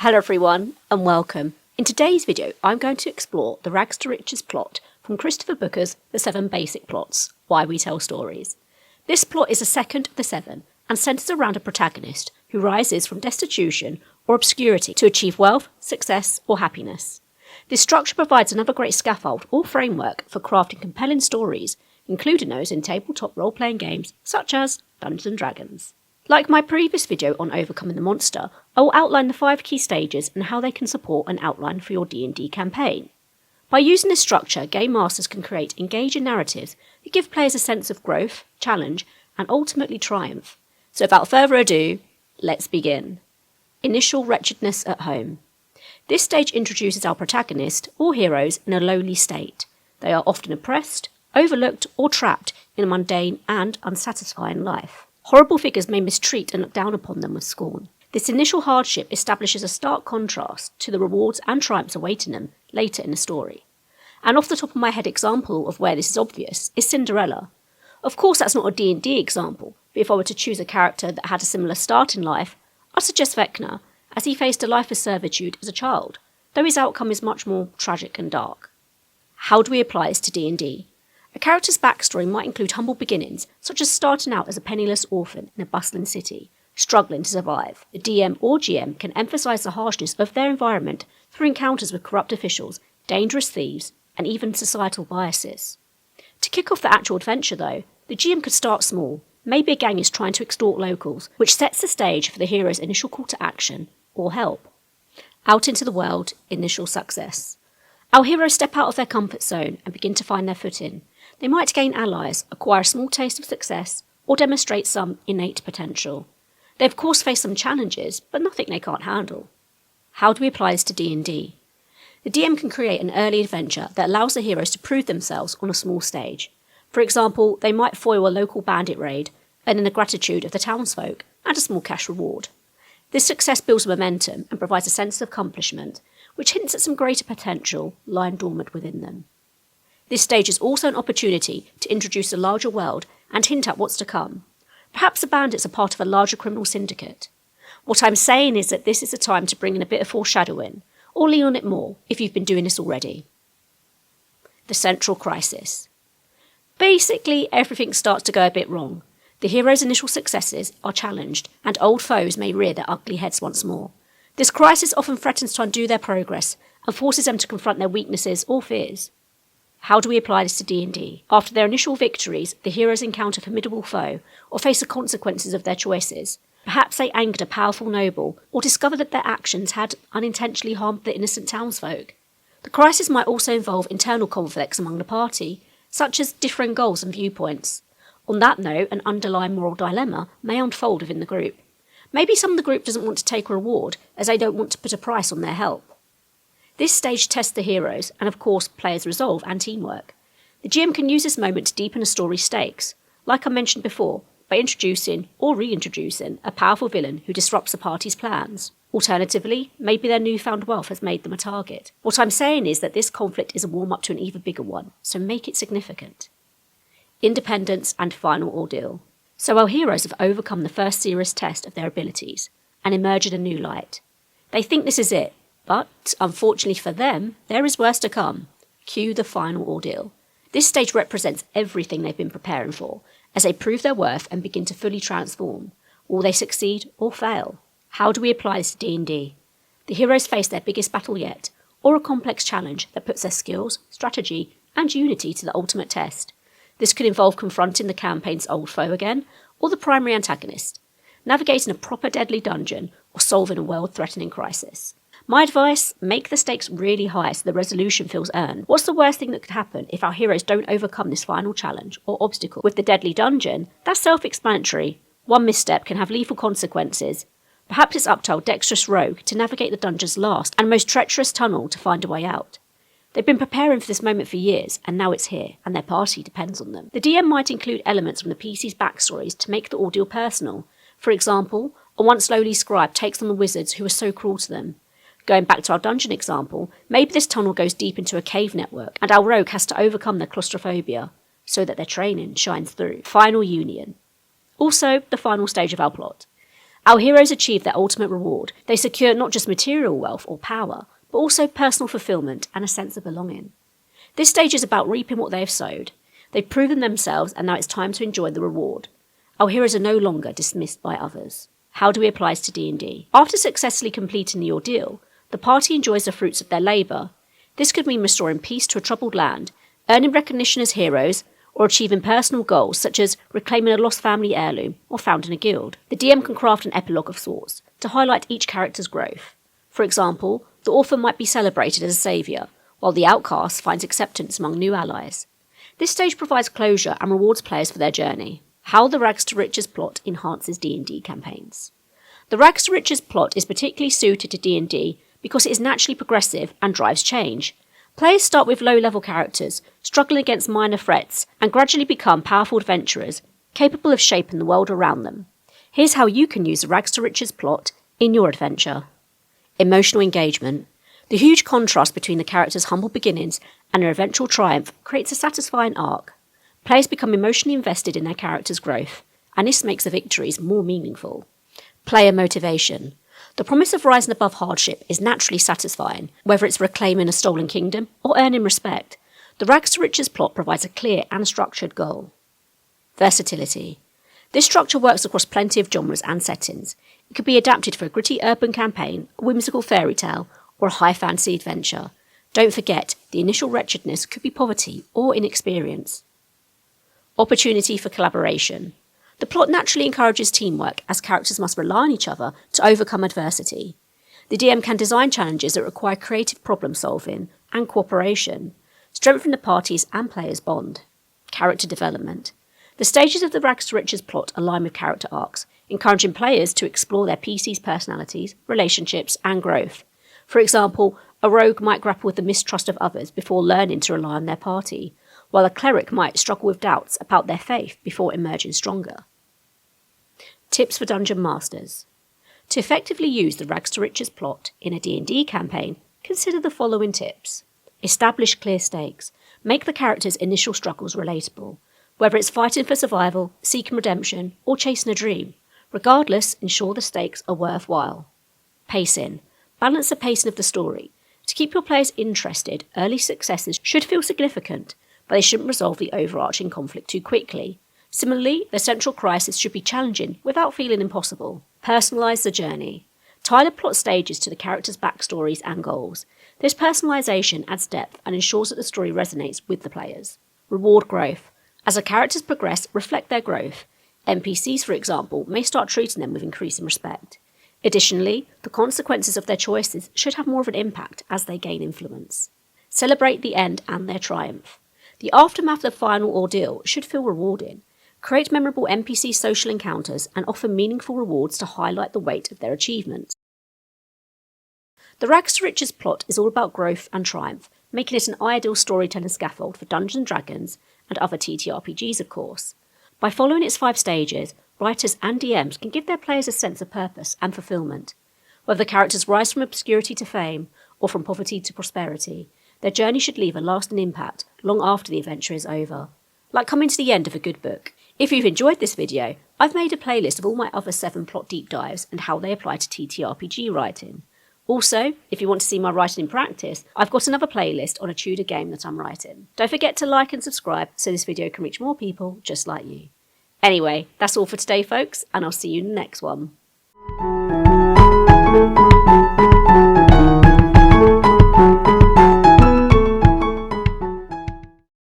Hello everyone and welcome. In today's video I'm going to explore the Rags to Riches plot from Christopher Booker's The 7 Basic Plots, Why We Tell Stories. This plot is the second of the 7 and centres around a protagonist who rises from destitution or obscurity to achieve wealth, success or happiness. This structure provides another great scaffold or framework for crafting compelling stories, including those in tabletop role-playing games such as Dungeons & Dragons. Like my previous video on overcoming the monster, I will outline the 5 key stages and how they can support an outline for your D&D campaign. By using this structure, game masters can create engaging narratives that give players a sense of growth, challenge, and ultimately triumph. So without further ado, let's begin. Initial wretchedness at home. This stage introduces our protagonist, or heroes, in a lowly state. They are often oppressed, overlooked, or trapped in a mundane and unsatisfying life. Horrible figures may mistreat and look down upon them with scorn. This initial hardship establishes a stark contrast to the rewards and triumphs awaiting them later in the story. An off the top of my head example of where this is obvious is Cinderella. Of course that's not a D&D example, but if I were to choose a character that had a similar start in life, I'd suggest Vecna, as he faced a life of servitude as a child, though his outcome is much more tragic and dark. How do we apply this to D&D? A character's backstory might include humble beginnings, such as starting out as a penniless orphan in a bustling city, struggling to survive. The DM or GM can emphasise the harshness of their environment through encounters with corrupt officials, dangerous thieves, and even societal biases. To kick off the actual adventure though, the GM could start small. Maybe a gang is trying to extort locals, which sets the stage for the hero's initial call to action, or help. Out into the world, initial success. Our heroes step out of their comfort zone and begin to find their footing. They might gain allies, acquire a small taste of success, or demonstrate some innate potential. They of course face some challenges, but nothing they can't handle. How do we apply this to D&D? The DM can create an early adventure that allows the heroes to prove themselves on a small stage. For example, they might foil a local bandit raid, earning the gratitude of the townsfolk and a small cash reward. This success builds momentum and provides a sense of accomplishment, which hints at some greater potential lying dormant within them. This stage is also an opportunity to introduce a larger world and hint at what's to come. Perhaps the bandits are part of a larger criminal syndicate. What I'm saying is that this is a time to bring in a bit of foreshadowing, or lean on it more if you've been doing this already. The central crisis. Basically, everything starts to go a bit wrong. The hero's initial successes are challenged, and old foes may rear their ugly heads once more. This crisis often threatens to undo their progress and forces them to confront their weaknesses or fears. How do we apply this to D&D? After their initial victories, the heroes encounter a formidable foe or face the consequences of their choices. Perhaps they angered a powerful noble or discovered that their actions had unintentionally harmed the innocent townsfolk. The crisis might also involve internal conflicts among the party, such as differing goals and viewpoints. On that note, an underlying moral dilemma may unfold within the group. Maybe some of the group doesn't want to take a reward as they don't want to put a price on their help. This stage tests the heroes and of course players' resolve and teamwork. The GM can use this moment to deepen a story's stakes, like I mentioned before, by introducing or reintroducing a powerful villain who disrupts the party's plans. Alternatively, maybe their newfound wealth has made them a target. What I'm saying is that this conflict is a warm-up to an even bigger one, so make it significant. Independence and final ordeal. So our heroes have overcome the first serious test of their abilities and emerge in a new light. They think this is it, but unfortunately for them, there is worse to come. Cue the final ordeal. This stage represents everything they've been preparing for, as they prove their worth and begin to fully transform. Will they succeed or fail? How do we apply this to D&D? The heroes face their biggest battle yet, or a complex challenge that puts their skills, strategy, and unity to the ultimate test. This could involve confronting the campaign's old foe again, or the primary antagonist, navigating a proper deadly dungeon, or solving a world-threatening crisis. My advice, make the stakes really high so the resolution feels earned. What's the worst thing that could happen if our heroes don't overcome this final challenge or obstacle? With the deadly dungeon, that's self-explanatory. One misstep can have lethal consequences. Perhaps it's up to our dexterous rogue to navigate the dungeon's last and most treacherous tunnel to find a way out. They've been preparing for this moment for years, and now it's here, and their party depends on them. The DM might include elements from the PC's backstories to make the ordeal personal. For example, a once lowly scribe takes on the wizards who were so cruel to them. Going back to our dungeon example, maybe this tunnel goes deep into a cave network, and our rogue has to overcome their claustrophobia, so that their training shines through. Final union. Also, the final stage of our plot. Our heroes achieve their ultimate reward. They secure not just material wealth or power, but also personal fulfillment and a sense of belonging. This stage is about reaping what they have sowed. They've proven themselves and now it's time to enjoy the reward. Our heroes are no longer dismissed by others. How do we apply this to D&D? After successfully completing the ordeal, the party enjoys the fruits of their labour. This could mean restoring peace to a troubled land, earning recognition as heroes, or achieving personal goals such as reclaiming a lost family heirloom or founding a guild. The DM can craft an epilogue of sorts to highlight each character's growth. For example, the orphan might be celebrated as a saviour, while the outcast finds acceptance among new allies. This stage provides closure and rewards players for their journey. How the Rags to Riches plot enhances D&D campaigns. The Rags to Riches plot is particularly suited to D&D because it is naturally progressive and drives change. Players start with low-level characters, struggling against minor threats, and gradually become powerful adventurers, capable of shaping the world around them. Here's how you can use the Rags to Riches plot in your adventure. Emotional engagement. The huge contrast between the characters' humble beginnings and their eventual triumph creates a satisfying arc. Players become emotionally invested in their characters' growth, and this makes the victories more meaningful. Player motivation. The promise of rising above hardship is naturally satisfying, whether it's reclaiming a stolen kingdom or earning respect. The Rags to Riches plot provides a clear and structured goal. Versatility. This structure works across plenty of genres and settings. It could be adapted for a gritty urban campaign, a whimsical fairy tale, or a high fantasy adventure. Don't forget, the initial wretchedness could be poverty or inexperience. Opportunity for collaboration. The plot naturally encourages teamwork, as characters must rely on each other to overcome adversity. The DM can design challenges that require creative problem solving and cooperation, strengthen the party's and players' bond. Character development. The stages of the Rags to Riches plot align with character arcs, encouraging players to explore their PC's personalities, relationships, and growth. For example, a rogue might grapple with the mistrust of others before learning to rely on their party, while a cleric might struggle with doubts about their faith before emerging stronger. Tips for Dungeon Masters. To effectively use the Rags to Riches plot in a D&D campaign, consider the following tips. Establish clear stakes. Make the characters' initial struggles relatable. Whether it's fighting for survival, seeking redemption, or chasing a dream, regardless, ensure the stakes are worthwhile. Pacing. Balance the pacing of the story. To keep your players interested, early successes should feel significant, but they shouldn't resolve the overarching conflict too quickly. Similarly, the central crisis should be challenging without feeling impossible. Personalise the journey. Tie the plot stages to the characters' backstories and goals. This personalisation adds depth and ensures that the story resonates with the players. Reward growth. As the characters progress, reflect their growth. NPCs, for example, may start treating them with increasing respect. Additionally, the consequences of their choices should have more of an impact as they gain influence. Celebrate the end and their triumph. The aftermath of the final ordeal should feel rewarding. Create memorable NPC social encounters and offer meaningful rewards to highlight the weight of their achievements. The Rags to Riches plot is all about growth and triumph, making it an ideal storytelling scaffold for Dungeons & Dragons and other TTRPGs, of course. By following its 5 stages, writers and DMs can give their players a sense of purpose and fulfillment. Whether the characters rise from obscurity to fame or from poverty to prosperity, their journey should leave a lasting impact long after the adventure is over. Like coming to the end of a good book. If you've enjoyed this video, I've made a playlist of all my other 7 plot deep dives and how they apply to TTRPG writing. Also, if you want to see my writing in practice, I've got another playlist on a Tudor game that I'm writing. Don't forget to like and subscribe so this video can reach more people just like you. Anyway, that's all for today, folks, and I'll see you in the next one.